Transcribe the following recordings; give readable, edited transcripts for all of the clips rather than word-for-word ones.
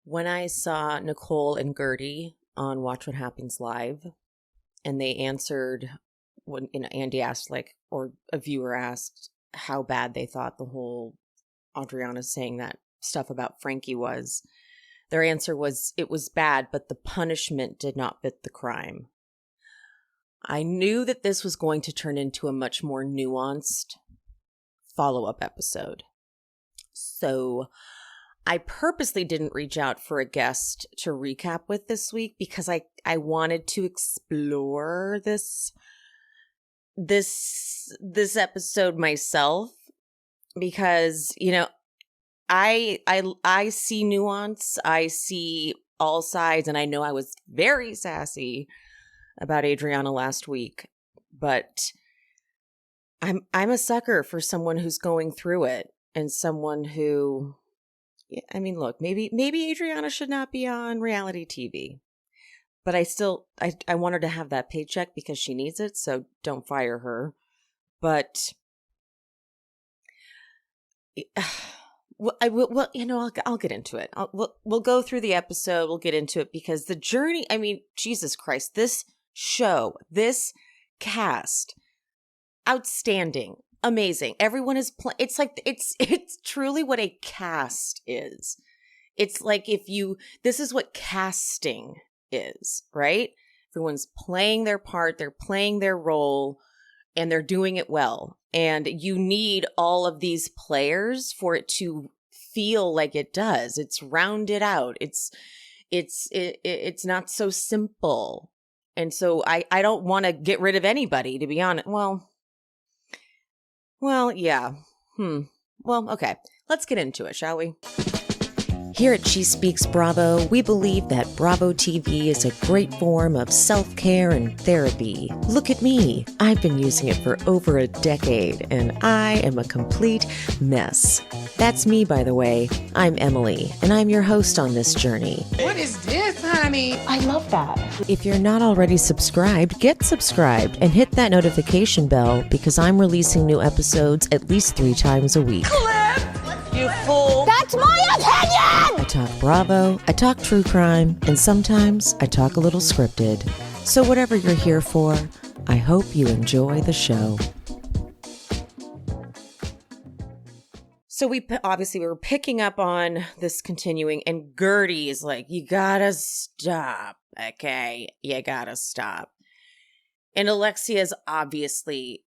When I saw Nicole and Gertie on Watch What Happens Live, and they answered when Andy asked, or a viewer asked how bad they thought the whole Adriana saying that stuff about Frankie was, their answer was it was bad, but the punishment did not fit the crime. I knew that this was going to turn into a much more nuanced follow-up episode. So I purposely didn't reach out for a guest to recap with this week because I wanted to explore this episode myself, because I see nuance, I see all sides, and I know I was very sassy about Adriana last week, but I'm a sucker for someone who's going through it and someone who, I mean, look, maybe Adriana should not be on reality TV, but I want her to have that paycheck because she needs it, so don't fire her. But I'll get into it. We'll go through the episode. We'll get into it because the journey, I mean, Jesus Christ, this show, this cast, outstanding, amazing. Everyone is it's like it's truly what a cast is. It's like this is what casting is, right? Everyone's playing their part, they're playing their role, and they're doing it well. And you need all of these players for it to feel like it does. It's rounded out. It's not so simple. And so I don't want to get rid of anybody, to be honest. Well, yeah. Well, okay. Let's get into it, shall we? Here at She Speaks Bravo, we believe that Bravo TV is a great form of self-care and therapy. Look at me. I've been using it for over a decade, and I am a complete mess. That's me, by the way. I'm Emily, and I'm your host on this journey. What is this, honey? I love that. If you're not already subscribed, get subscribed and hit that notification bell because I'm releasing new episodes at least 3 times a week. You fool! That's my opinion! I talk Bravo, I talk true crime, and sometimes I talk a little scripted. So whatever you're here for, I hope you enjoy the show. So we were picking up on this continuing, and Gertie is like, you gotta stop, okay? You gotta stop. And Alexia is obviously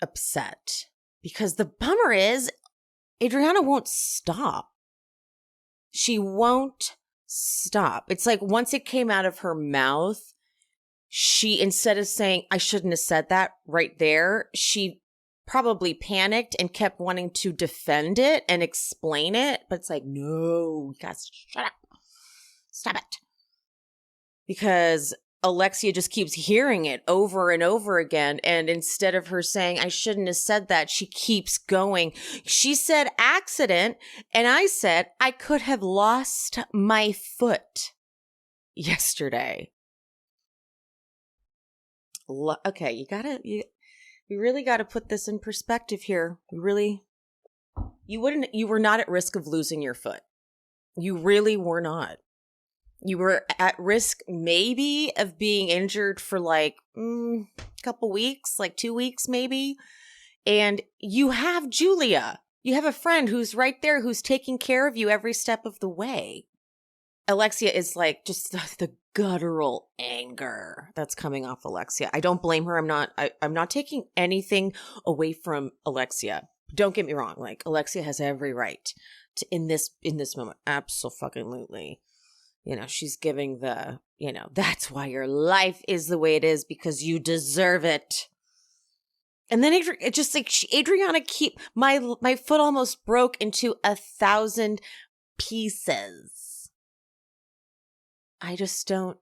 upset because the bummer is Adriana won't stop. She won't stop. It's like once it came out of her mouth, she, instead of saying, I shouldn't have said that right there, she probably panicked and kept wanting to defend it and explain it. But it's like, no, you guys, shut up. Stop it. Because Alexia just keeps hearing it over and over again. And instead of her saying, I shouldn't have said that, she keeps going. She said accident. And I said, I could have lost my foot yesterday. Okay, we really got to put this in perspective here. You were not at risk of losing your foot. You really were not. You were at risk maybe of being injured for like a couple weeks, like 2 weeks maybe. And you have Julia. You have a friend who's right there who's taking care of you every step of the way. Alexia is like just the guttural anger that's coming off Alexia. I don't blame her. I'm not taking anything away from Alexia. Don't get me wrong. Like Alexia has every right to in this moment. Absolutely. She's giving that's why your life is the way it is, because you deserve it. And then it just like Adriana my foot almost broke into 1,000 pieces. I just don't,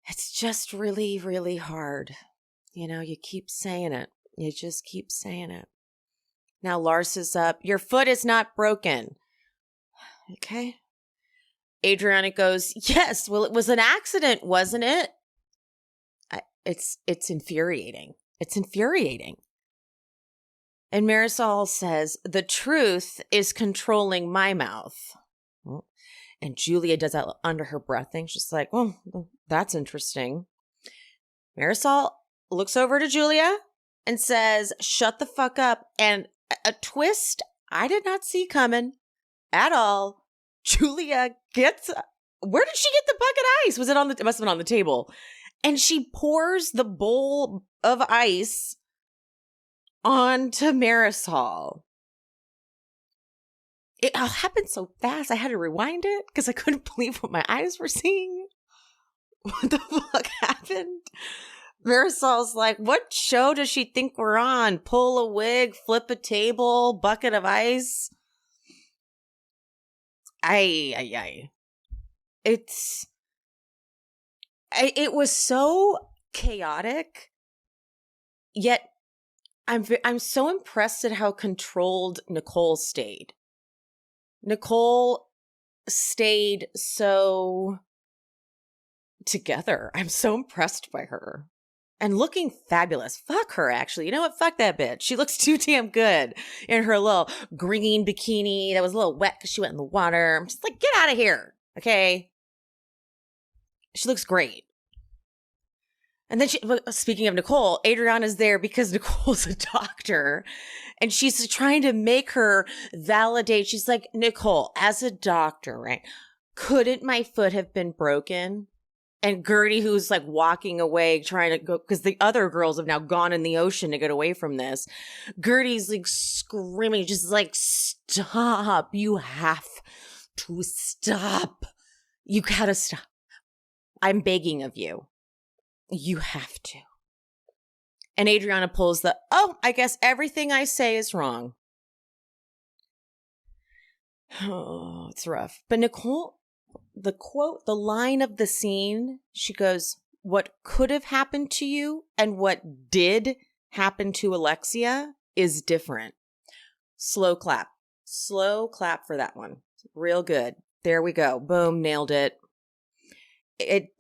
it's just really, really hard. You keep saying it. You just keep saying it. Now Larsa's up. Your foot is not broken. Okay. Adriana goes, yes, well, it was an accident, wasn't it? It's infuriating. It's infuriating. And Marysol says, the truth is controlling my mouth. Well, and Julia does that under her breath thing. She's like, well, that's interesting. Marysol looks over to Julia and says, shut the fuck up. And a twist I did not see coming at all. Julia gets, where did she get the bucket of ice? It must have been on the table. And she pours the bowl of ice onto Marysol. It all happened so fast, I had to rewind it because I couldn't believe what my eyes were seeing. What the fuck happened? Marysol's like, what show does she think we're on? Pull a wig, flip a table, bucket of ice. It was so chaotic, yet I'm so impressed at how controlled Nicole stayed. Nicole stayed so together. I'm so impressed by her. And looking fabulous. Fuck her, actually. You know what? Fuck that bitch. She looks too damn good in her little green bikini that was a little wet because she went in the water. I'm just like, get out of here. Okay? She looks great. And then speaking of Nicole, Adriana's there because Nicole's a doctor. And she's trying to make her validate. She's like, Nicole, as a doctor, right? Couldn't my foot have been broken? And Gertie, who's like walking away, trying to go, because the other girls have now gone in the ocean to get away from this. Gertie's like screaming, just like, stop. You have to stop. You gotta stop. I'm begging of you. You have to. And Adriana pulls the, I guess everything I say is wrong. Oh, it's rough. But Nicole, the line of the scene, she goes, what could have happened to you and what did happen to Alexia is different. Slow clap for that one. Real good. There we go. Boom. Nailed it.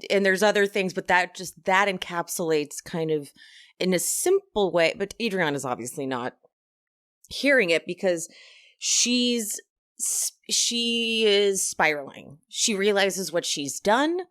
And there's other things, but that encapsulates kind of in a simple way, but Adriana's obviously not hearing it because she is spiraling. She realizes what she's done.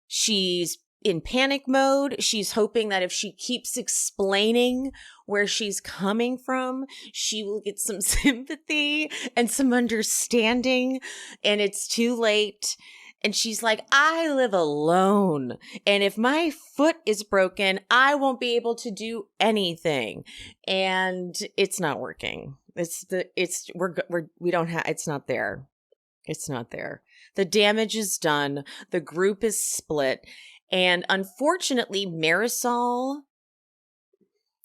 She's in panic mode. She's hoping that if she keeps explaining where she's coming from, she will get some sympathy and some understanding, and it's too late. And she's like, I live alone. And if my foot is broken, I won't be able to do anything. And it's not working. It's not there. It's not there. The damage is done. The group is split. And unfortunately, Marysol,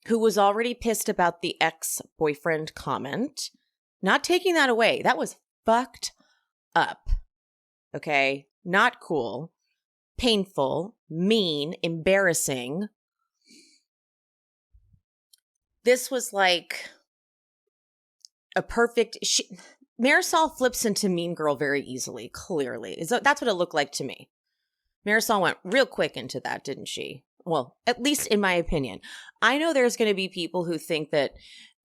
who was already pissed about the ex-boyfriend comment, not taking that away. That was fucked up. Okay? Not cool, painful, mean, embarrassing. This was like a perfect... Marysol flips into mean girl very easily, clearly. That's what it looked like to me. Marysol went real quick into that, didn't she? Well, at least in my opinion. I know there's going to be people who think that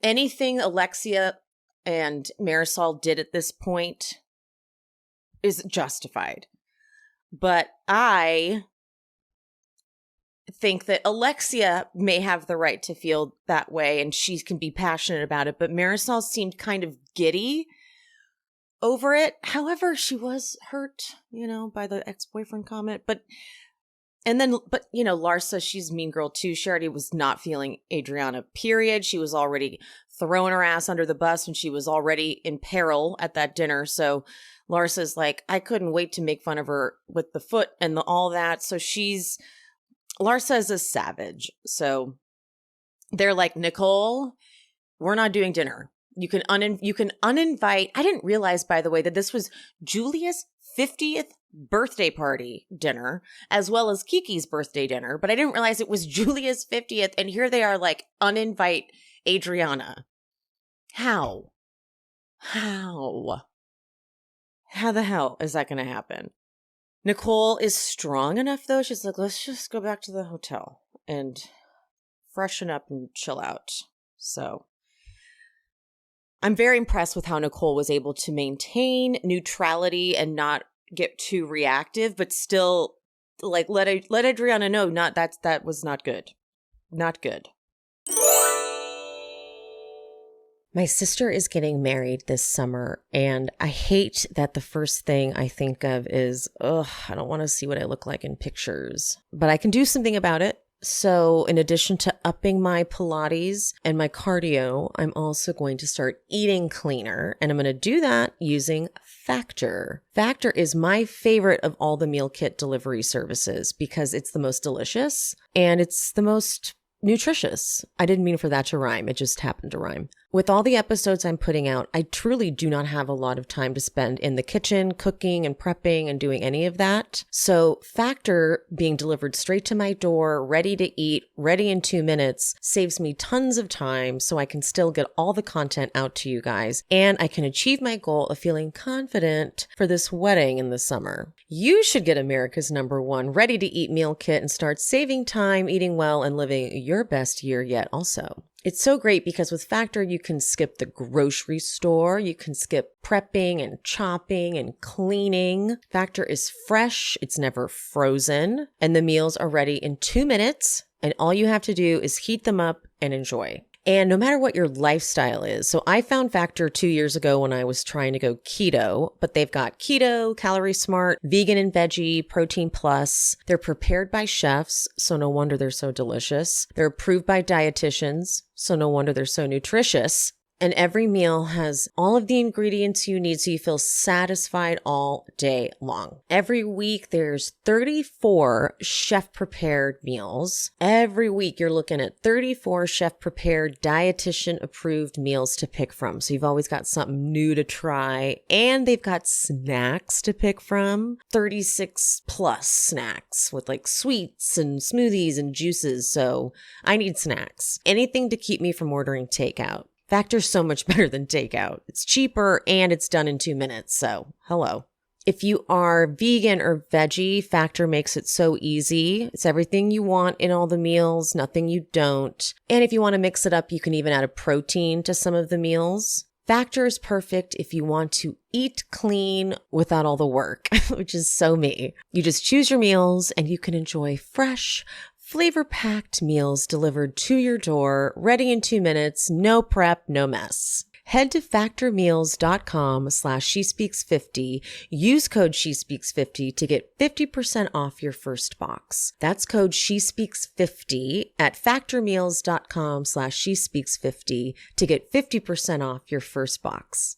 anything Alexia and Marysol did at this point is justified. But I think that Alexia may have the right to feel that way and she can be passionate about it. But Marysol seemed kind of giddy over it. However, she was hurt, by the ex-boyfriend comment. But Larsa, she's mean girl too. She already was not feeling Adriana, period. She was already throwing her ass under the bus and she was already in peril at that dinner. So Larsa's like, I couldn't wait to make fun of her with the foot and all that. So Larsa is a savage. So they're like, Nicole, we're not doing dinner. You can uninvite. I didn't realize, by the way, that this was Julia's 50th birthday party dinner, as well as Kiki's birthday dinner. But I didn't realize it was Julia's 50th. And here they are like, uninvite Adriana. How the hell is that going to happen? Nicole is strong enough, though. She's like, let's just go back to the hotel and freshen up and chill out. So I'm very impressed with how Nicole was able to maintain neutrality and not get too reactive, but still like let Adriana know that was not good. Not good. My sister is getting married this summer, and I hate that the first thing I think of is, I don't want to see what I look like in pictures. But I can do something about it. So in addition to upping my Pilates and my cardio, I'm also going to start eating cleaner. And I'm going to do that using Factor. Factor is my favorite of all the meal kit delivery services because it's the most delicious and it's the most nutritious. I didn't mean for that to rhyme. It just happened to rhyme. With all the episodes I'm putting out, I truly do not have a lot of time to spend in the kitchen, cooking and prepping and doing any of that. So Factor being delivered straight to my door, ready to eat, ready in 2 minutes, saves me tons of time so I can still get all the content out to you guys. And I can achieve my goal of feeling confident for this wedding in the summer. You should get America's #1 ready to eat meal kit and start saving time, eating well, and living your best year yet also. It's so great because with Factor, you can skip the grocery store, you can skip prepping and chopping and cleaning. Factor is fresh, it's never frozen, and the meals are ready in 2 minutes, and all you have to do is heat them up and enjoy. And no matter what your lifestyle is, so I found Factor 2 years ago when I was trying to go keto, but they've got keto, calorie smart, vegan and veggie, protein plus. They're prepared by chefs, so no wonder they're so delicious. They're approved by dietitians, so no wonder they're so nutritious. And every meal has all of the ingredients you need so you feel satisfied all day long. Every week, there's 34 chef-prepared meals. Every week, you're looking at 34 chef-prepared, dietitian-approved meals to pick from. So you've always got something new to try. And they've got snacks to pick from. 36 plus snacks with like sweets and smoothies and juices. So I need snacks. Anything to keep me from ordering takeout. Factor's so much better than takeout. It's cheaper and it's done in 2 minutes. So hello. If you are vegan or veggie, Factor makes it so easy. It's everything you want in all the meals, nothing you don't. And if you want to mix it up, you can even add a protein to some of the meals. Factor is perfect if you want to eat clean without all the work, which is so me. You just choose your meals and you can enjoy fresh, flavor-packed meals delivered to your door, ready in 2 minutes, no prep, no mess. Head to factormeals.com/shespeaks50. Use code SheSpeaks50 to get 50% off your first box. That's code SheSpeaks50 at factormeals.com/shespeaks50 to get 50% off your first box.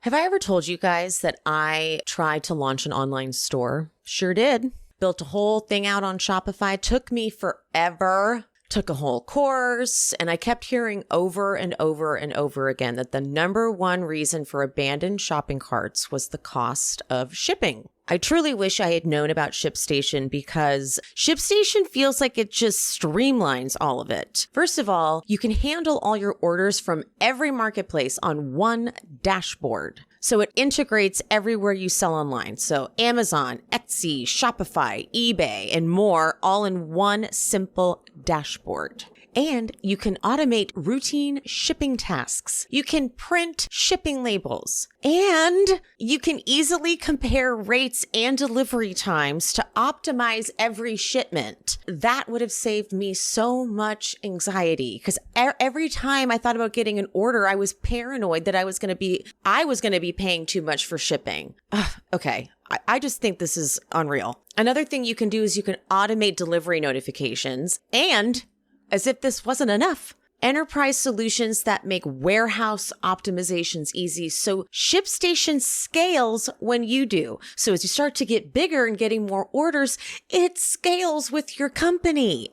Have I ever told you guys that I tried to launch an online store? Sure did. Built a whole thing out on Shopify. Took me forever. Took a whole course. And I kept hearing over and over and over again that the #1 reason for abandoned shopping carts was the cost of shipping. I truly wish I had known about ShipStation because ShipStation feels like it just streamlines all of it. First of all, you can handle all your orders from every marketplace on one dashboard. So it integrates everywhere you sell online. So Amazon, Etsy, Shopify, eBay, and more, all in one simple dashboard. And you can automate routine shipping tasks. You can print shipping labels. And you can easily compare rates and delivery times to optimize every shipment. That would have saved me so much anxiety because every time I thought about getting an order, I was paranoid that I was going to be paying too much for shipping. Okay. I just think this is unreal. Another thing you can do is you can automate delivery notifications and, as if this wasn't enough, enterprise solutions that make warehouse optimizations easy. So ShipStation scales when you do. So as you start to get bigger and getting more orders, it scales with your company.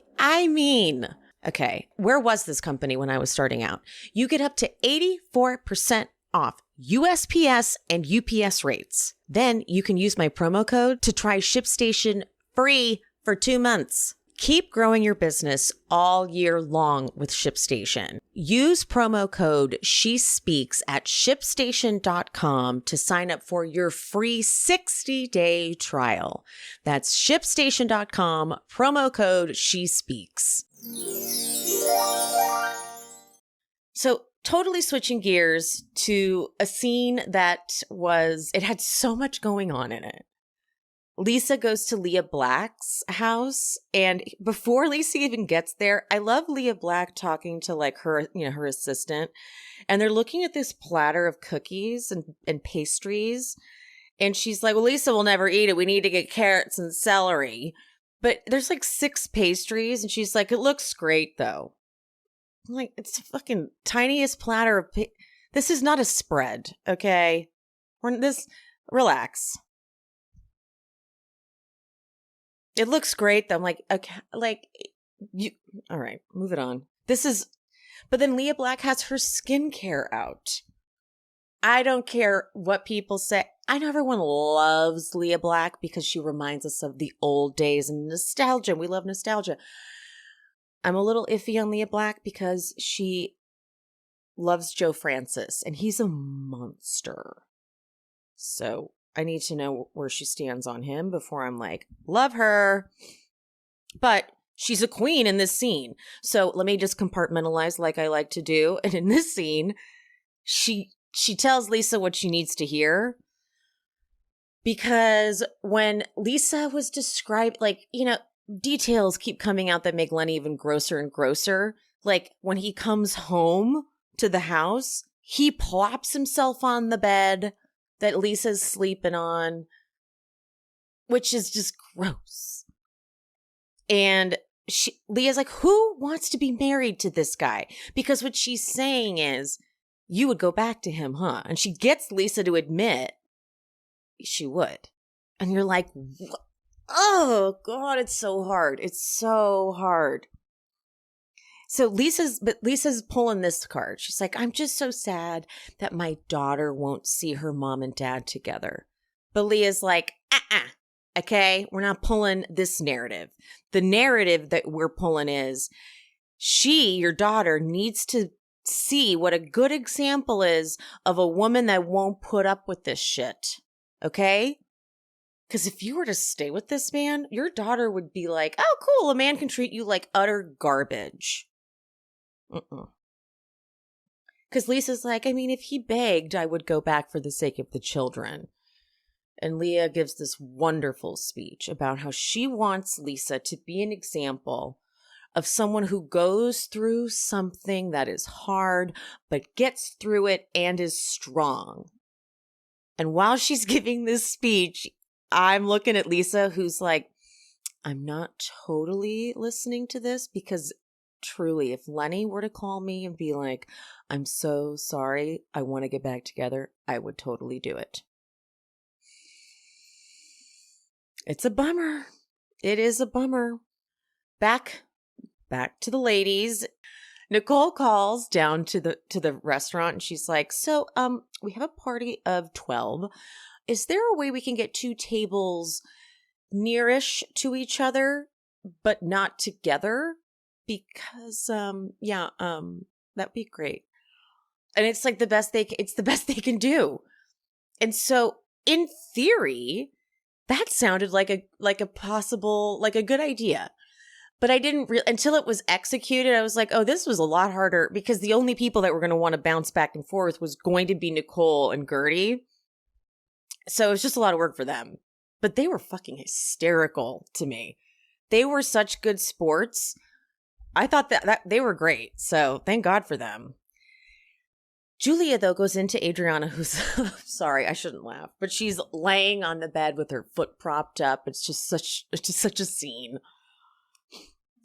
Okay, where was this company when I was starting out? You get up to 84% off USPS and UPS rates. Then you can use my promo code to try ShipStation free for 2 months. Keep growing your business all year long with ShipStation. Use promo code SheSpeaks at ShipStation.com to sign up for your free 60-day trial. That's ShipStation.com, promo code SheSpeaks. So totally switching gears to a scene that it had so much going on in it. Lisa goes to Lea Black's house, and before Lisa even gets there, I love Lea Black talking to like her, her assistant, and they're looking at this platter of cookies and pastries, and she's like, well, Lisa will never eat it. We need to get carrots and celery. But there's like 6 pastries, and she's like, it looks great though. I'm like, it's the fucking tiniest platter of this is not a spread, okay? Relax. It looks great though. I'm like, okay, like all right, move it on. But then Lea Black has her skincare out. I don't care what people say. I know everyone loves Lea Black because she reminds us of the old days and nostalgia. We love nostalgia. I'm a little iffy on Lea Black because she loves Joe Francis and he's a monster. So I need to know where she stands on him before I'm like, love her. But she's a queen in this scene. So let me just compartmentalize like I like to do. And in this scene, she tells Lisa what she needs to hear. Because when Lisa was described, details keep coming out that make Lenny even grosser and grosser. Like when he comes home to the house, he plops himself on the bed that Lisa's sleeping on, which is just gross. And Leah's like, who wants to be married to this guy? Because what she's saying is, you would go back to him, huh? And she gets Lisa to admit she would. And you're like, oh, God, it's so hard. It's so hard. So Lisa's pulling this card. She's like, I'm just so sad that my daughter won't see her mom and dad together. But Leah's like, okay, we're not pulling this narrative. The narrative that we're pulling is your daughter, needs to see what a good example is of a woman that won't put up with this shit. Okay? Because if you were to stay with this man, your daughter would be like, oh, cool, a man can treat you like utter garbage. Because Lisa's like, I mean, if he begged, I would go back for the sake of the children. And Lea gives this wonderful speech about how she wants Lisa to be an example of someone who goes through something that is hard, but gets through it and is strong. And while she's giving this speech, I'm looking at Lisa, who's like, I'm not totally listening to this because truly, if Lenny were to call me and be like, I'm so sorry, I want to get back together, I would totally do it. It's a bummer. It is a bummer. Back to the ladies. Nicole calls down to the restaurant and she's like, so we have a party of 12. Is there a way we can get 2 tables nearish to each other but not together? Because that'd be great. And it's like the best they can do. And so in theory, that sounded like a possible, like a good idea. But I didn't until it was executed, I was like, oh, this was a lot harder because the only people that were going to want to bounce back and forth was going to be Nicole and Gertie. So it was just a lot of work for them. But they were fucking hysterical to me. They were such good sports. I thought that they were great. So thank God for them. Julia, though, goes into Adriana, who's, sorry, I shouldn't laugh, but she's laying on the bed with her foot propped up. It's just such a scene.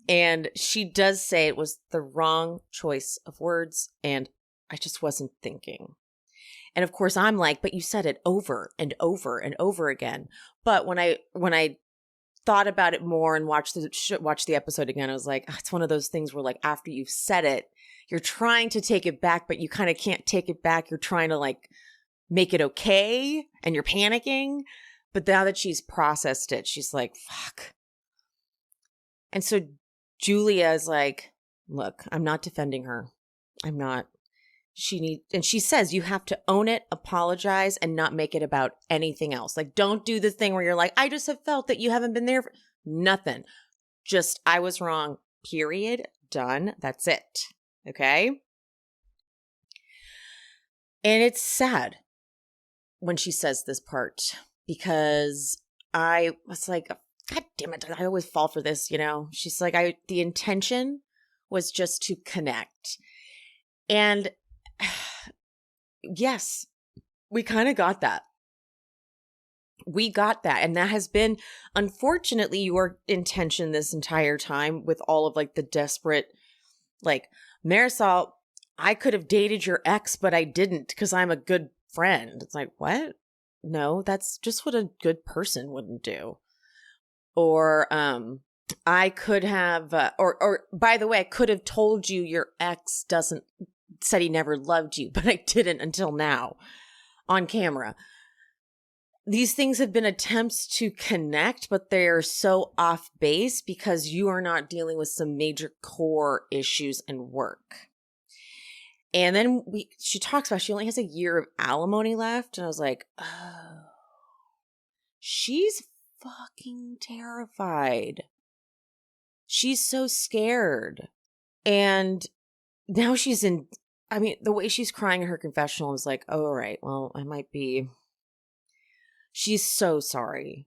And she does say it was the wrong choice of words, and I just wasn't thinking. And of course, I'm like, but you said it over and over and over again. But when I thought about it more and watched the episode again, I was like, it's one of those things where like after you've said it, you're trying to take it back, but you kind of can't take it back. You're trying to like make it okay, and you're panicking. But now that she's processed it, she's like, fuck. And so Julia is like, look, I'm not defending her. I'm not. And she says you have to own it, apologize, and not make it about anything else. Like, don't do the thing where you're like, I just have felt that you haven't been there for nothing. Just, I was wrong, period, done. That's it. Okay? And it's sad when she says this part, because I was like, God damn it, I always fall for this, you know? She's like, the intention was just to connect. And yes, we kind of got that. We got that. And that has been, unfortunately, your intention this entire time with all of like the desperate, like, Marysol, I could have dated your ex, but I didn't because I'm a good friend. It's like, what? No, that's just what a good person wouldn't do. Or I could have, or by the way, I could have told you your ex said he never loved you, but I didn't until now on camera. These things have been attempts to connect, but they're so off base because you are not dealing with some major core issues and work. And then she talks about she only has a year of alimony left. And I was like, oh, she's fucking terrified. She's so scared. And now the way she's crying in her confessional, I was like, oh, all right, well, she's so sorry.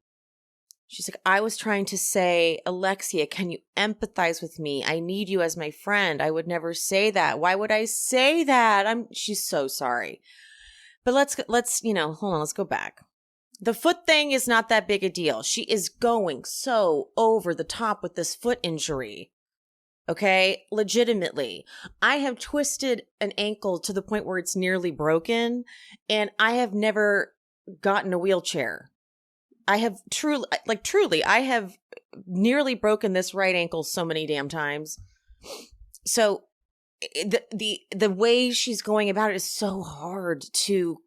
She's like, I was trying to say, Alexia, can you empathize with me? I need you as my friend. I would never say that. Why would I say that? She's so sorry. But let's, hold on, let's go back. The foot thing is not that big a deal. She is going so over the top with this foot injury. Okay? Legitimately. I have twisted an ankle to the point where it's nearly broken, and I have never gotten a wheelchair. I have truly, I have nearly broken this right ankle so many damn times. So the way she's going about it is so hard to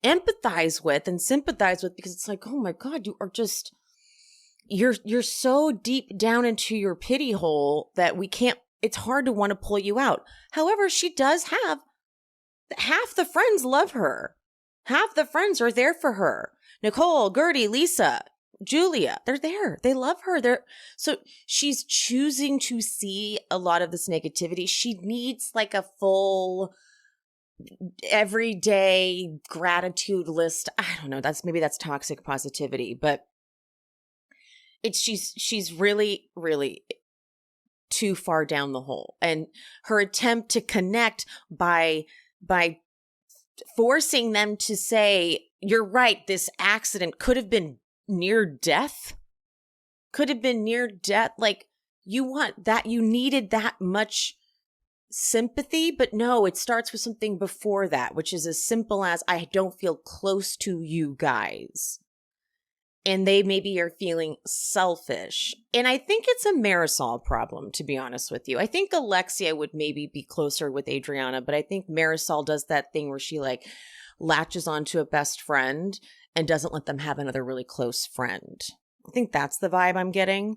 empathize with and sympathize with, because it's like, oh my God, you are just, you're so deep down into your pity hole that it's hard to want to pull you out. However, she does have, half the friends love her. Half the friends are there for her. Nicole, Gertie, Lisa, Julia, they're there. They love her. So she's choosing to see a lot of this negativity. She needs like a full everyday gratitude list. I don't know. Maybe that's toxic positivity, but she's really, really too far down the hole. And her attempt to connect by forcing them to say, you're right, this accident could have been near death. Like, you needed that much sympathy, but no, it starts with something before that, which is as simple as, I don't feel close to you guys. And they maybe are feeling selfish. And I think it's a Marysol problem, to be honest with you. I think Alexia would maybe be closer with Adriana, but I think Marysol does that thing where she like latches onto a best friend and doesn't let them have another really close friend. I think that's the vibe I'm getting.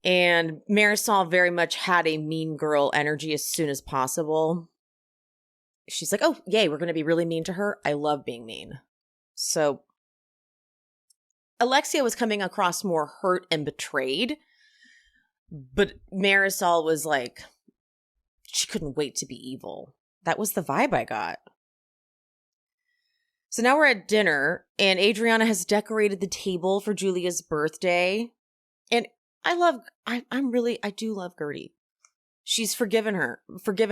And Marysol very much had a mean girl energy as soon as possible. She's like, oh, yay, we're going to be really mean to her. I love being mean. So Alexia was coming across more hurt and betrayed, but Marysol was like, she couldn't wait to be evil. That was the vibe I got. So now we're at dinner, and Adriana has decorated the table for Julia's birthday. And I do love Gertie. She's forgiven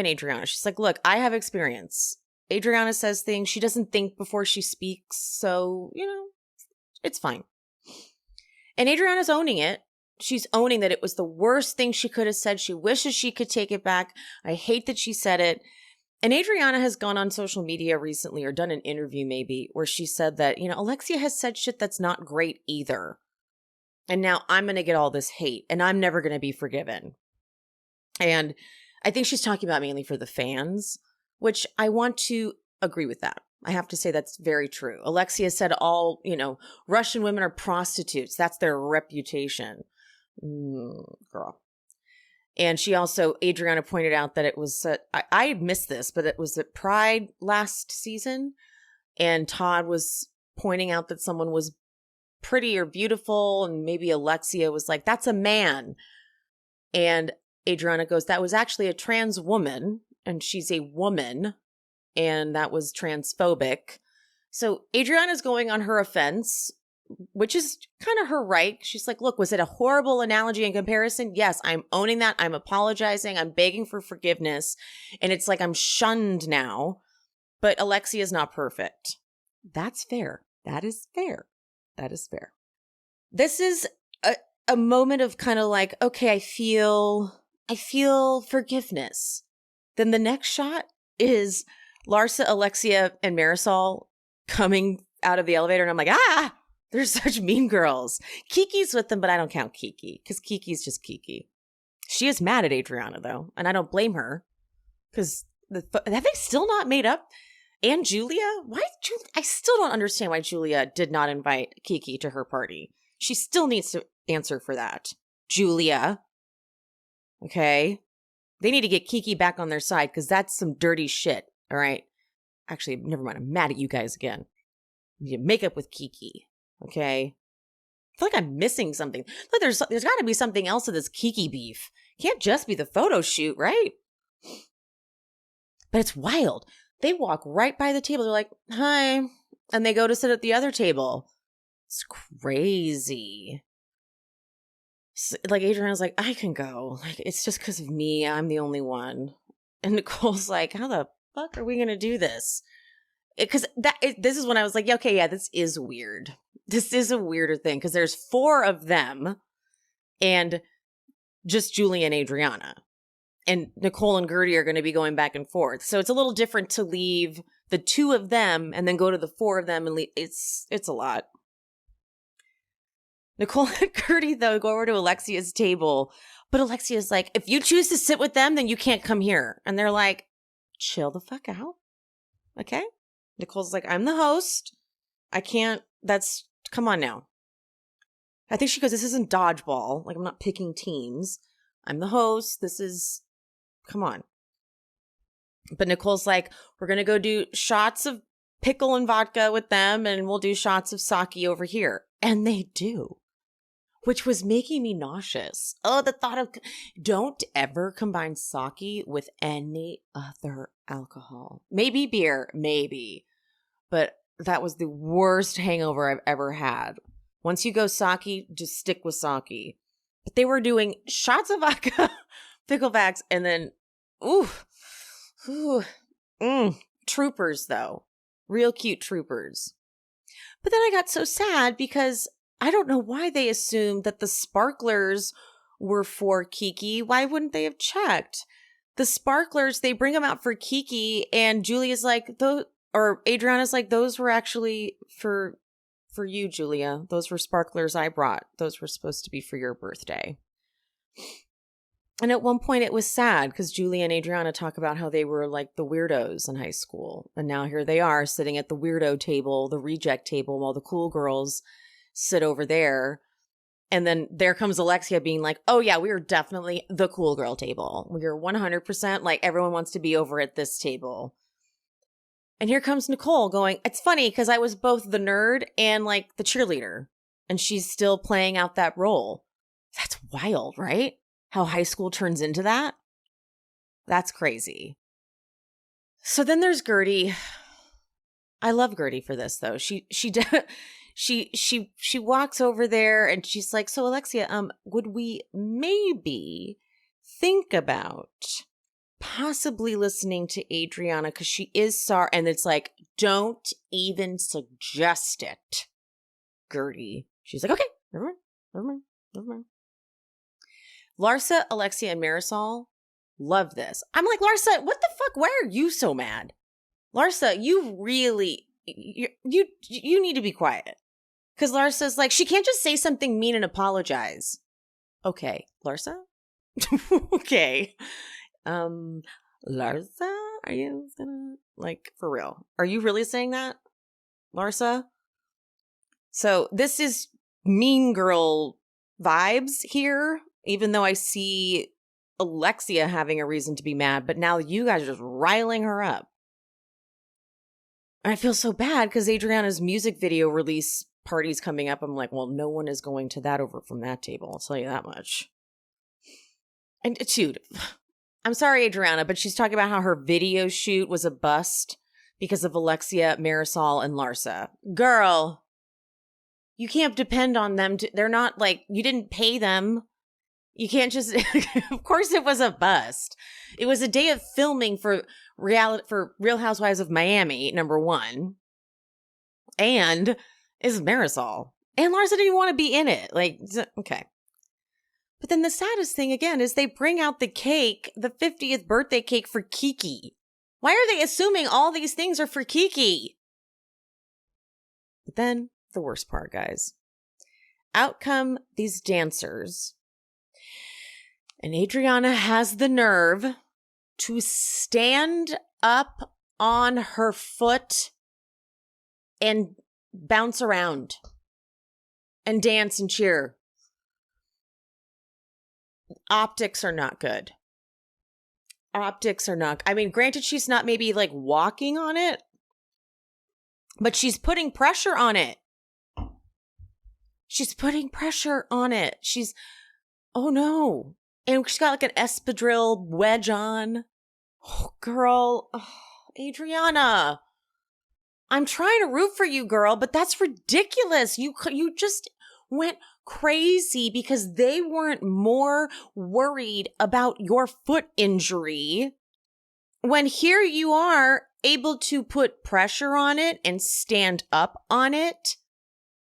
Adriana. She's like, look, I have experience. Adriana says things. She doesn't think before she speaks. So, it's fine. And Adriana's owning it. She's owning that it was the worst thing she could have said. She wishes she could take it back. I hate that she said it. And Adriana has gone on social media recently, or done an interview maybe, where she said that, Alexia has said shit that's not great either. And now I'm going to get all this hate, and I'm never going to be forgiven. And I think she's talking about mainly for the fans, which I want to agree with that. I have to say that's very true. Alexia said all, Russian women are prostitutes. That's their reputation. Girl. And she also, Adriana pointed out that it was, I missed this, but it was at Pride last season. And Todd was pointing out that someone was pretty or beautiful. And maybe Alexia was like, that's a man. And Adriana goes, that was actually a trans woman. And she's a woman. and that was transphobic. So Adriana's going on her offense, which is kind of her right. She's like, look, was it a horrible analogy and comparison? Yes, I'm owning that. I'm apologizing. I'm begging for forgiveness. And it's like I'm shunned now. But Alexia is not perfect. That's fair. That is fair. That is fair. This is a moment of kind of like, okay, I feel forgiveness. Then the next shot is Larsa, Alexia, and Marysol coming out of the elevator. And I'm like, they're such mean girls. Kiki's with them, but I don't count Kiki because Kiki's just Kiki. She is mad at Adriana, though, and I don't blame her because have they still not made up? And Julia? I still don't understand why Julia did not invite Kiki to her party. She still needs to answer for that. Julia. Okay? They need to get Kiki back on their side because that's some dirty shit, all right? Actually, never mind. I'm mad at you guys again. You make up with Kiki. Okay. I feel like I'm missing something. Look, there's got to be something else to this Kiki beef. Can't just be the photo shoot, right? But it's wild. They walk right by the table. They're like, hi. And they go to sit at the other table. It's crazy. Like Adriana's like, I can go. Like, it's just because of me. I'm the only one. And Nicole's like, how the fuck are we going to do this? Because this is when I was like, okay, yeah, this is weird. This is a weirder thing because there's 4 of them and just Julie and Adriana. And Nicole and Gertie are going to be going back and forth. So it's a little different to leave the 2 of them and then go to the 4 of them and leave. It's a lot. Nicole and Gertie, though, go over to Alexia's table. But Alexia's like, if you choose to sit with them, then you can't come here. And they're like, chill the fuck out. Okay? Nicole's like, I'm the host. I can't, come on now. I think she goes, this isn't dodgeball. Like, I'm not picking teams. I'm the host. Come on. But Nicole's like, we're going to go do shots of pickle and vodka with them, and we'll do shots of sake over here. And they do, which was making me nauseous. Oh, the thought of, don't ever combine sake with any other alcohol. Maybe beer, maybe. But that was the worst hangover I've ever had. Once you go sake, just stick with sake. But they were doing shots of vodka, picklebacks, and then, troopers, though. Real cute troopers. But then I got so sad because I don't know why they assumed that the sparklers were for Kiki. Why wouldn't they have checked? The sparklers, they bring them out for Kiki, and Julia's like, or Adriana's like, those were actually for you, Julia. Those were sparklers I brought. Those were supposed to be for your birthday. And at one point it was sad because Julia and Adriana talk about how they were like the weirdos in high school. And now here they are sitting at the weirdo table, the reject table, while the cool girls sit over there. And then there comes Alexia being like, oh yeah, we are definitely the cool girl table. We are 100% like everyone wants to be over at this table. And here comes Nicole going, it's funny because I was both the nerd and like the cheerleader. And she's still playing out that role. That's wild, right? How high school turns into that? That's crazy. So then there's Gertie. I love Gertie for this though. She walks over there and she's like, so Alexia, would we maybe think about possibly listening to Adriana because she is sorry? And it's like, don't even suggest it, Gertie. She's like, okay, never mind. Larsa, Alexia, and Marysol love this. I'm like, Larsa, what the fuck? Why are you so mad? Larsa, you really, you need to be quiet. Because Larsa's like, she can't just say something mean and apologize. Okay, Larsa? Okay. Larsa, are you gonna, like, for real? Are you really saying that, Larsa? So this is mean girl vibes here. Even though I see Alexia having a reason to be mad, but now you guys are just riling her up. And I feel so bad because Adriana's music video release party's coming up. I'm like, well, no one is going to that over from that table. I'll tell you that much. And dude, I'm sorry, Adriana, but she's talking about how her video shoot was a bust. because of Alexia, Marysol, and Larsa. Girl, you can't depend on them. They're not like, you didn't pay them. You can't just, of course it was a bust. It was a day of filming for Real Housewives of Miami, number one. And it's Marysol. And Larsa didn't even want to be in it. Like, okay. But then the saddest thing again is they bring out the cake, the 50th birthday cake for Kiki. Why are they assuming all these things are for Kiki? But then the worst part, guys. Out come these dancers. And Adriana has the nerve to stand up on her foot and bounce around and dance and cheer. Optics are not good. Optics are not. I mean, granted, she's not maybe like walking on it, but she's putting pressure on it. She's putting pressure on it. Oh no. And she's got like an espadrille wedge on. Oh, girl. Oh, Adriana. I'm trying to root for you, girl, but that's ridiculous. You just went crazy because they weren't more worried about your foot injury when here you are able to put pressure on it and stand up on it.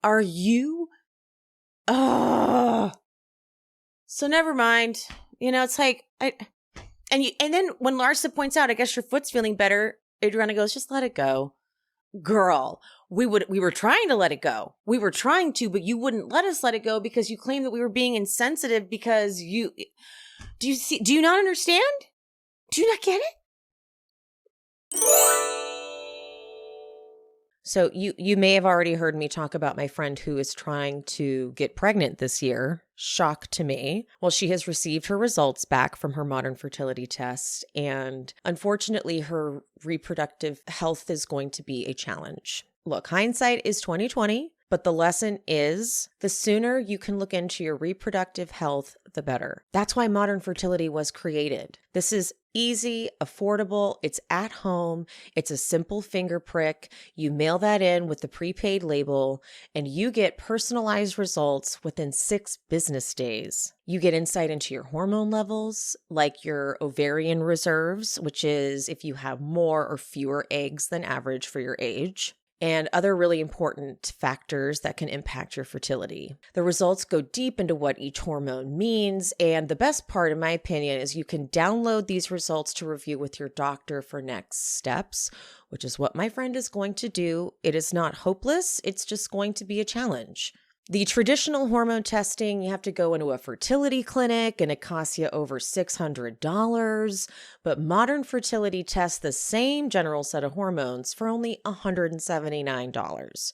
Are you? Ugh. So never mind. You know, it's like, and then when Larsa points out, I guess your foot's feeling better, Adriana goes, just let it go. Girl, we were trying to let it go. We were trying to, but you wouldn't let us let it go because you claimed that we were being insensitive because do you not understand? Do you not get it? So you may have already heard me talk about my friend who is trying to get pregnant this year. Shock to me. Well, she has received her results back from her modern fertility test, and unfortunately, her reproductive health is going to be a challenge. Look, hindsight is 20/20, but the lesson is the sooner you can look into your reproductive health, the better. That's why modern fertility was created. This is easy, affordable, it's at home, it's a simple finger prick. You mail that in with the prepaid label, and you get personalized results within 6 business days. You get insight into your hormone levels, like your ovarian reserves, which is if you have more or fewer eggs than average for your age, and other really important factors that can impact your fertility. The results go deep into what each hormone means, and the best part, in my opinion, is you can download these results to review with your doctor for next steps, which is what my friend is going to do. It is not hopeless, it's just going to be a challenge. The traditional hormone testing, you have to go into a fertility clinic and it costs you over $600, but modern fertility tests the same general set of hormones for only $179.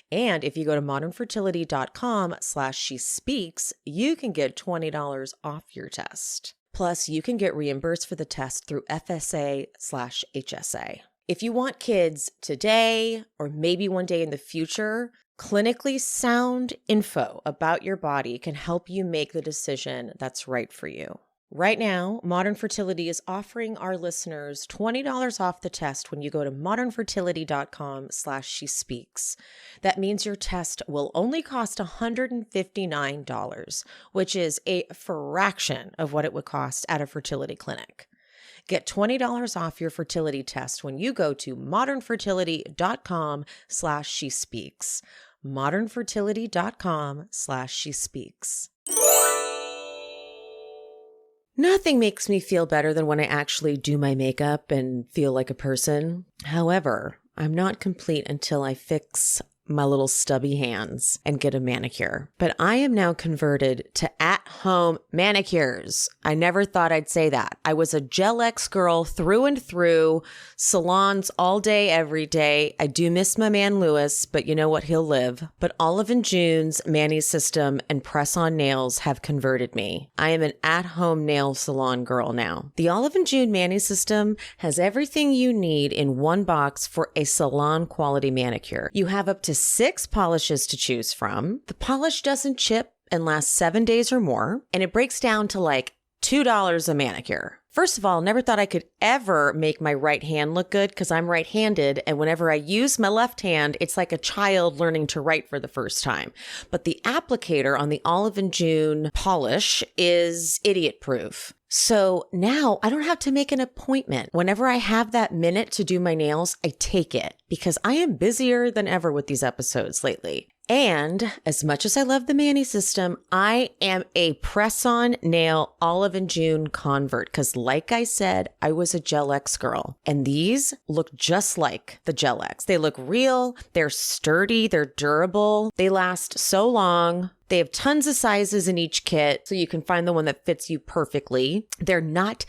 And if you go to modernfertility.com/shespeaks, you can get $20 off your test. Plus, you can get reimbursed for the test through FSA/HSA. If you want kids today or maybe one day in the future, clinically sound info about your body can help you make the decision that's right for you. Right now, Modern Fertility is offering our listeners $20 off the test when you go to modernfertility.com/shespeaks. That means your test will only cost $159, which is a fraction of what it would cost at a fertility clinic. Get $20 off your fertility test when you go to modernfertility.com/shespeaks. modernfertility.com/shespeaks. Nothing makes me feel better than when I actually do my makeup and feel like a person. However, I'm not complete until I fix my little stubby hands and get a manicure. But I am now converted to at-home manicures. I never thought I'd say that. I was a Gel X girl through and through, salons all day, every day. I do miss my man Lewis, but you know what? He'll live. But Olive & June's Mani system and press-on nails have converted me. I am an at-home nail salon girl now. The Olive & June Mani system has everything you need in one box for a salon quality manicure. You have up to 6 polishes to choose from. The polish doesn't chip and lasts 7 days or more, and it breaks down to like $2 a manicure. First of all, never thought I could ever make my right hand look good because I'm right-handed. And whenever I use my left hand, it's like a child learning to write for the first time. But the applicator on the Olive and June polish is idiot-proof. So now I don't have to make an appointment. Whenever I have that minute to do my nails, I take it because I am busier than ever with these episodes lately. And as much as I love the Mani system, I am a press-on nail Olive and June convert because like I said, I was a Gel X girl. And these look just like the Gel X. They look real, they're sturdy, they're durable, they last so long. They have tons of sizes in each kit, so you can find the one that fits you perfectly. They're not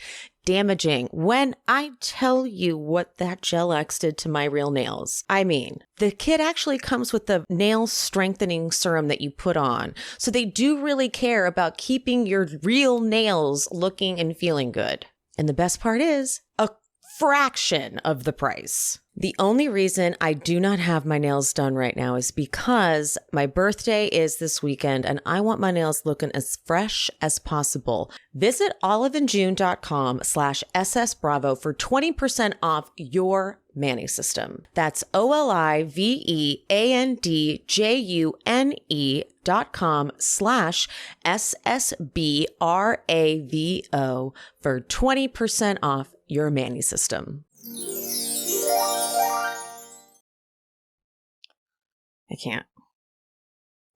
damaging. When I tell you what that Gel X did to my real nails, I mean, the kit actually comes with the nail strengthening serum that you put on. So they do really care about keeping your real nails looking and feeling good. And the best part is, a fraction of the price. The only reason I do not have my nails done right now is because my birthday is this weekend and I want my nails looking as fresh as possible. Visit oliveandjune.com/ssbravo for 20% off your Mani system. That's oliveandjune.com/ssbravo for 20% off your Mani system. I can't.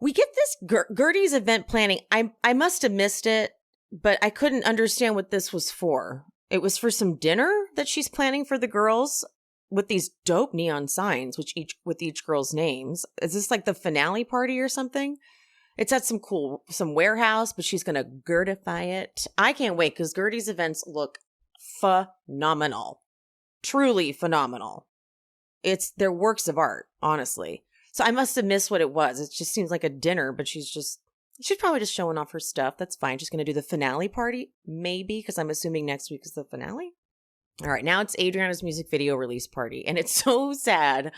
We get this Gertie's event planning. I must have missed it, but I couldn't understand what this was for. It was for some dinner that she's planning for the girls with these dope neon signs, with each girl's names. Is this like the finale party or something? It's at some warehouse, but she's going to Gertify it. I can't wait because Gertie's events look phenomenal. Truly phenomenal. They're works of art, honestly. So I must have missed what it was. It just seems like a dinner, but she's probably just showing off her stuff. That's fine. She's going to do the finale party, maybe, because I'm assuming next week is the finale. All right, now it's Adriana's music video release party. And it's so sad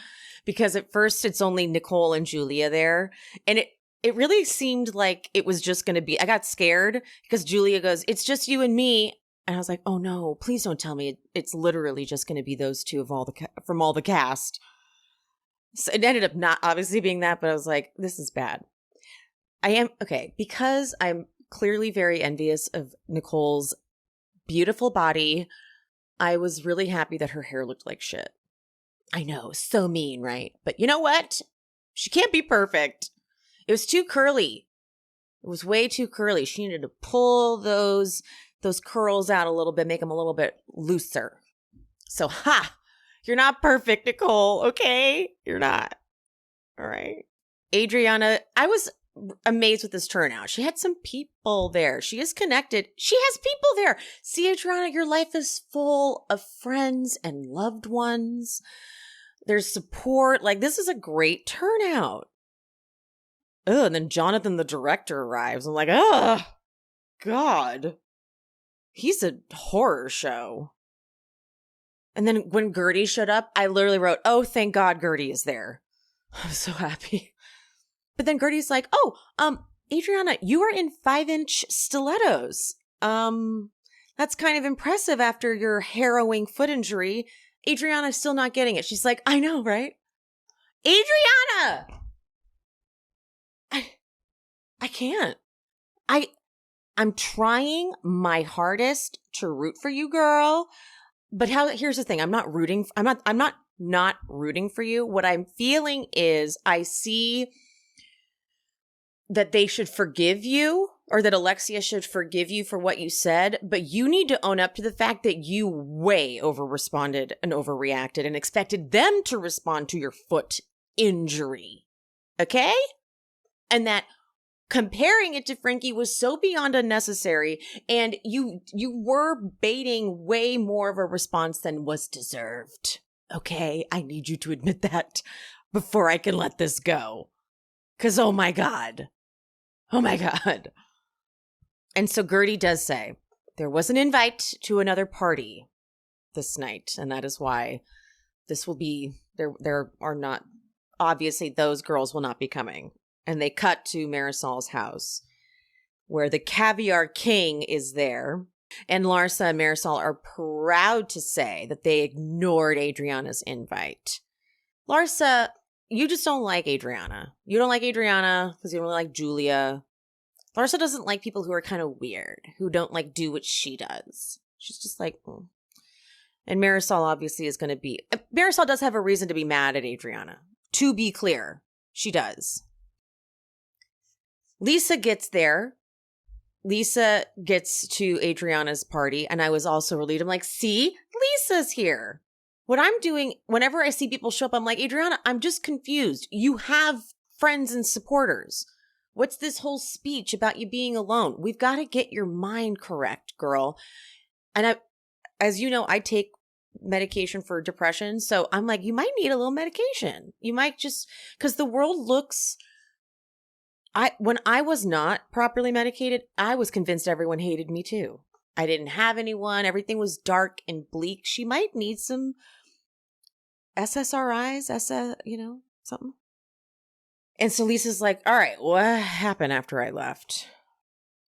because at first it's only Nicole and Julia there. And it really seemed like it was just going to be, I got scared because Julia goes, "It's just you and me." And I was like, oh no, please don't tell me it's literally just going to be those two from all the cast. So it ended up not obviously being that, but I was like, this is bad. Because I'm clearly very envious of Nicole's beautiful body. I was really happy that her hair looked like shit. I know, so mean, right? But you know what? She can't be perfect. It was too curly. It was way too curly. She needed to pull those curls out a little bit, make them a little bit looser. So, you're not perfect, Nicole, okay? You're not. All right. Adriana, I was amazed with this turnout. She had some people there. She is connected. She has people there. See, Adriana, your life is full of friends and loved ones. There's support. Like, this is a great turnout. Oh, and then Jonathan, the director, arrives. I'm like, oh, God. He's a horror show. And then when Gertie showed up, I literally wrote, oh, thank God Gertie is there. I was so happy. But then Gertie's like, oh, Adriana, you are in 5-inch stilettos. That's kind of impressive after your harrowing foot injury. Adriana's still not getting it. She's like, I know, right? Adriana! I can't. I'm trying my hardest to root for you, girl. But here's the thing. I'm not rooting for you. What I'm feeling is I see that they should forgive you, or that Alexia should forgive you for what you said, but you need to own up to the fact that you way over-responded and overreacted and expected them to respond to your foot injury. Okay? And that comparing it to Frankie was so beyond unnecessary, and you were baiting way more of a response than was deserved. Okay? I need you to admit that before I can let this go. Because, oh my God. Oh my God. And so Gertie does say, there was an invite to another party this night, and that is why this will be, there are not, obviously those girls will not be coming. And they cut to Marysol's house. where the caviar king is there. And Larsa and Marysol are proud to say that they ignored Adriana's invite. Larsa, you just don't like Adriana. You don't like Adriana because you don't really like Julia. Larsa doesn't like people who are kind of weird, who don't like do what she does. She's just like, mm. And Marysol obviously is going to be, Marysol does have a reason to be mad at Adriana. To be clear, she does. Lisa gets there. Lisa gets to Adriana's party, and I was also relieved. I'm like, see, Lisa's here. What I'm doing, whenever I see people show up, I'm like, Adriana, I'm just confused. You have friends and supporters. What's this whole speech about you being alone? We've got to get your mind correct, girl. And as you know, I take medication for depression. So I'm like, you might need a little medication. You might just, because the world looks, when I was not properly medicated, I was convinced everyone hated me too. I didn't have anyone. Everything was dark and bleak. She might need some SSRIs, something. And so Lisa's like, all right, what happened after I left?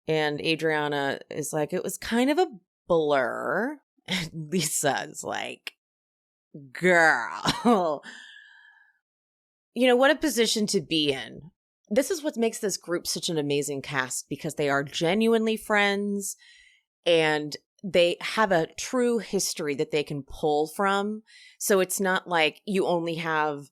And Adriana is like, it was kind of a blur. And Lisa's like, girl, what a position to be in. This is what makes this group such an amazing cast, because they are genuinely friends and they have a true history that they can pull from. So it's not like you only have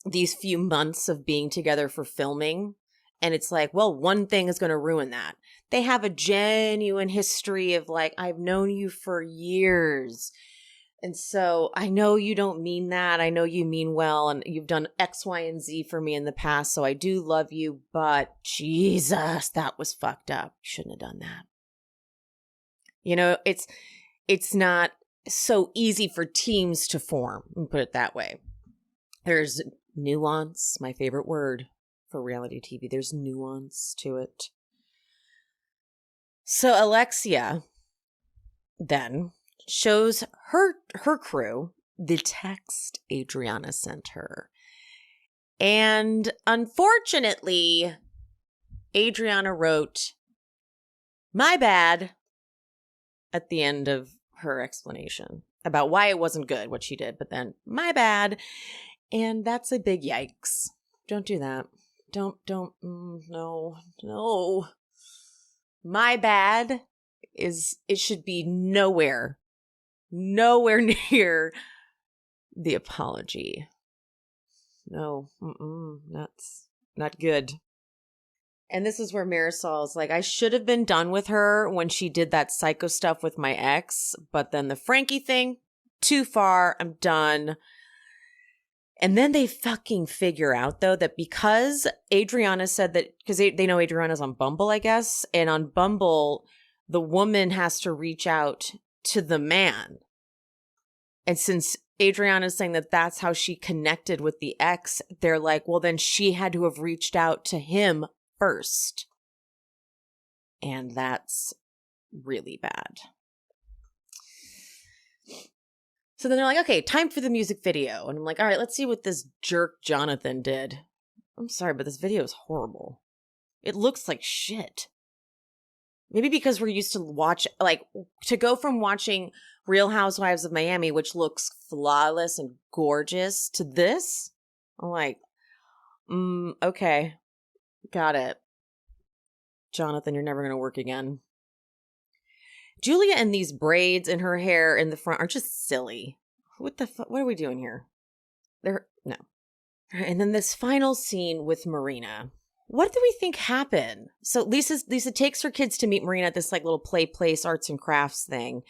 these few months of being together for filming and it's like, well, one thing is going to ruin that. They have a genuine history of like, I've known you for years. And so I know you don't mean that. I know you mean well, and you've done X, Y, and Z for me in the past. So I do love you, but Jesus, that was fucked up. You shouldn't have done that. It's not so easy for teams to form, and put it that way. There's nuance, my favorite word for reality TV. There's nuance to it. So Alexia then shows her crew the text Adriana sent her. And unfortunately, Adriana wrote, "My bad," at the end of her explanation about why it wasn't good, what she did, but then, "My bad." And that's a big yikes. Don't do that. No. My bad it should be nowhere near the apology. No, that's not good. And this is where Marysol's like, I should have been done with her when she did that psycho stuff with my ex, but then the Frankie thing, too far, I'm done. And then they fucking figure out, though, that because Adriana said that, because they know Adriana's on Bumble, I guess, and on Bumble, the woman has to reach out to the man. And since Adriana's saying that that's how she connected with the ex, they're like, well, then she had to have reached out to him first. And that's really bad. So then they're like, okay, time for the music video. And I'm like, all right, let's see what this jerk Jonathan did. I'm sorry, but this video is horrible. It looks like shit. Maybe because we're used to watch, to go from watching Real Housewives of Miami, which looks flawless and gorgeous, to this. I'm like, okay, got it. Jonathan, you're never going to work again. Julia and these braids in her hair in the front are just silly. What the fuck? What are we doing here? No. And then this final scene with Marina. What do we think happened? So Lisa takes her kids to meet Marina at this little play place, arts and crafts thing.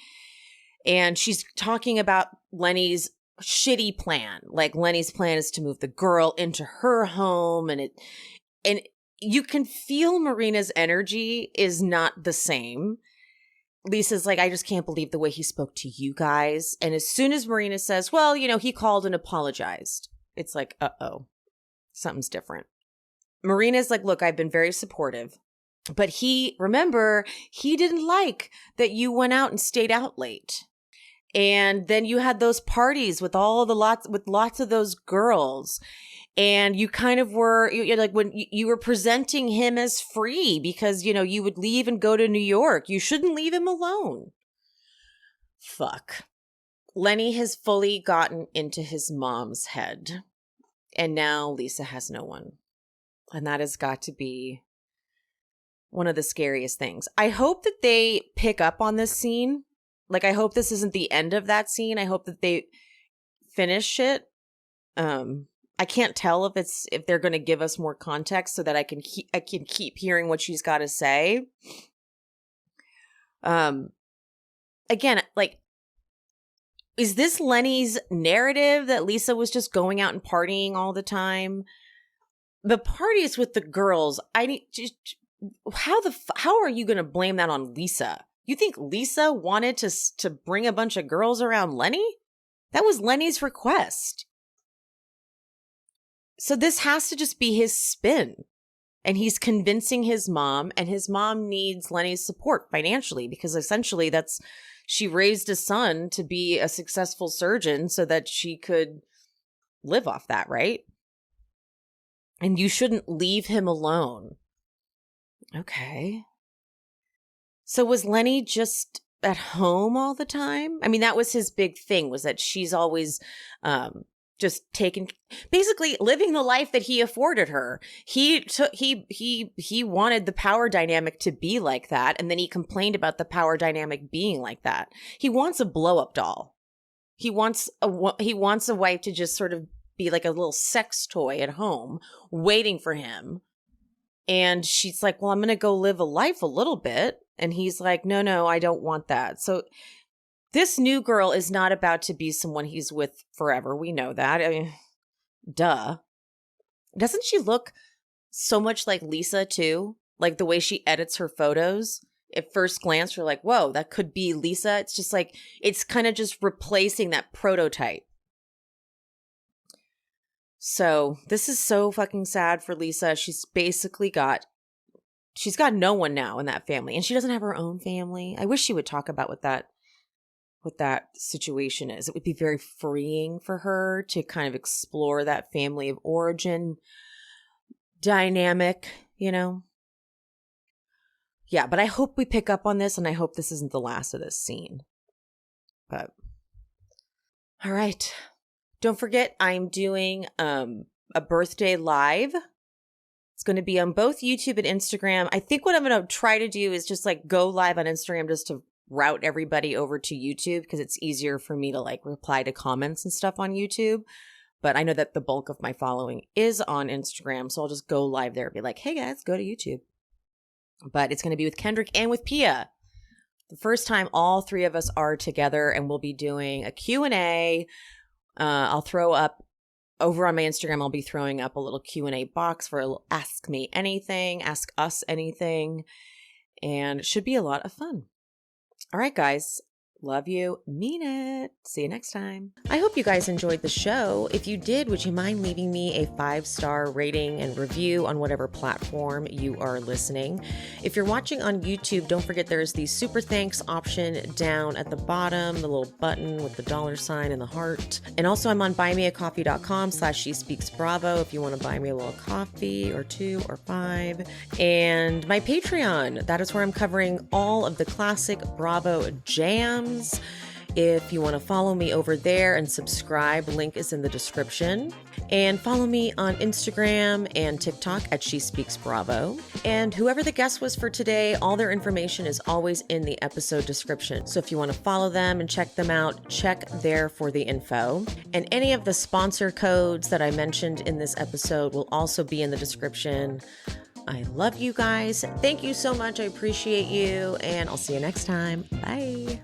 And she's talking about Lenny's shitty plan. Like Lenny's plan is to move the girl into her home. And you can feel Marina's energy is not the same. Lisa's like, I just can't believe the way he spoke to you guys. And as soon as Marina says, well, he called and apologized, it's like, uh-oh, something's different. Marina's like, look, I've been very supportive, but he didn't like that you went out and stayed out late. And then you had those parties with lots of those girls. And you kind of were, you're like, when you were presenting him as free because, you would leave and go to New York. You shouldn't leave him alone. Fuck. Lenny has fully gotten into his mom's head. And now Lisa has no one. And that has got to be one of the scariest things. I hope that they pick up on this scene. Like, I hope this isn't the end of that scene. I hope that they finish it. I can't tell if they're going to give us more context so that I can keep hearing what she's got to say. Again, like, is this Lenny's narrative that Lisa was just going out and partying all the time? The parties with the girls, how are you going to blame that on Lisa? You think Lisa wanted to bring a bunch of girls around Lenny? That was Lenny's request. So this has to just be his spin. And he's convincing his mom, and his mom needs Lenny's support financially because essentially she raised a son to be a successful surgeon so that she could live off that, right? And you shouldn't leave him alone. Okay. So was Lenny just at home all the time? I mean, that was his big thing, was that she's always just basically living the life that he afforded her. He wanted the power dynamic to be like that, and then he complained about the power dynamic being like that. He wants a blow-up doll. He wants a wife to just sort of be like a little sex toy at home, waiting for him. And she's like, well, I'm going to go live a life a little bit. And he's like, no, I don't want that. So this new girl is not about to be someone he's with forever. We know that. I mean, duh. Doesn't she look so much like Lisa too? Like the way she edits her photos. At first glance, you're like, whoa, that could be Lisa. It's just like, it's kind of just replacing that prototype. So this is so fucking sad for Lisa. She's got no one now in that family, and she doesn't have her own family. I wish she would talk about what that situation is. It would be very freeing for her to kind of explore that family of origin dynamic, Yeah, but I hope we pick up on this, and I hope this isn't the last of this scene. But all right. Don't forget, I'm doing a birthday live. It's going to be on both YouTube and Instagram. I think what I'm going to try to do is just like go live on Instagram just to route everybody over to YouTube because it's easier for me to like reply to comments and stuff on YouTube. But I know that the bulk of my following is on Instagram, so I'll just go live there and be like, hey guys, go to YouTube. But it's going to be with Kendrick and with Pia. The first time all three of us are together, and we'll be doing a Q&A. I'll throw up over on my Instagram. I'll be throwing up a little Q&A box for a little ask me anything, ask us anything, and it should be a lot of fun. All right, guys. Love you. Mean it. See you next time. I hope you guys enjoyed the show. If you did, would you mind leaving me a 5-star rating and review on whatever platform you are listening? If you're watching on YouTube, don't forget there's the super thanks option down at the bottom, the little button with the $ and the heart. And also I'm on buymeacoffee.com/SheSpeaksBravo if you want to buy me a little coffee or 2 or 5. And my Patreon, that is where I'm covering all of the classic Bravo jams. If you want to follow me over there and subscribe, link is in the description. And follow me on Instagram and TikTok at She Speaks Bravo. And whoever the guest was for today, all their information is always in the episode description. So if you want to follow them and check them out, check there for the info. And any of the sponsor codes that I mentioned in this episode will also be in the description. I love you guys. Thank you so much. I appreciate you. And I'll see you next time. Bye.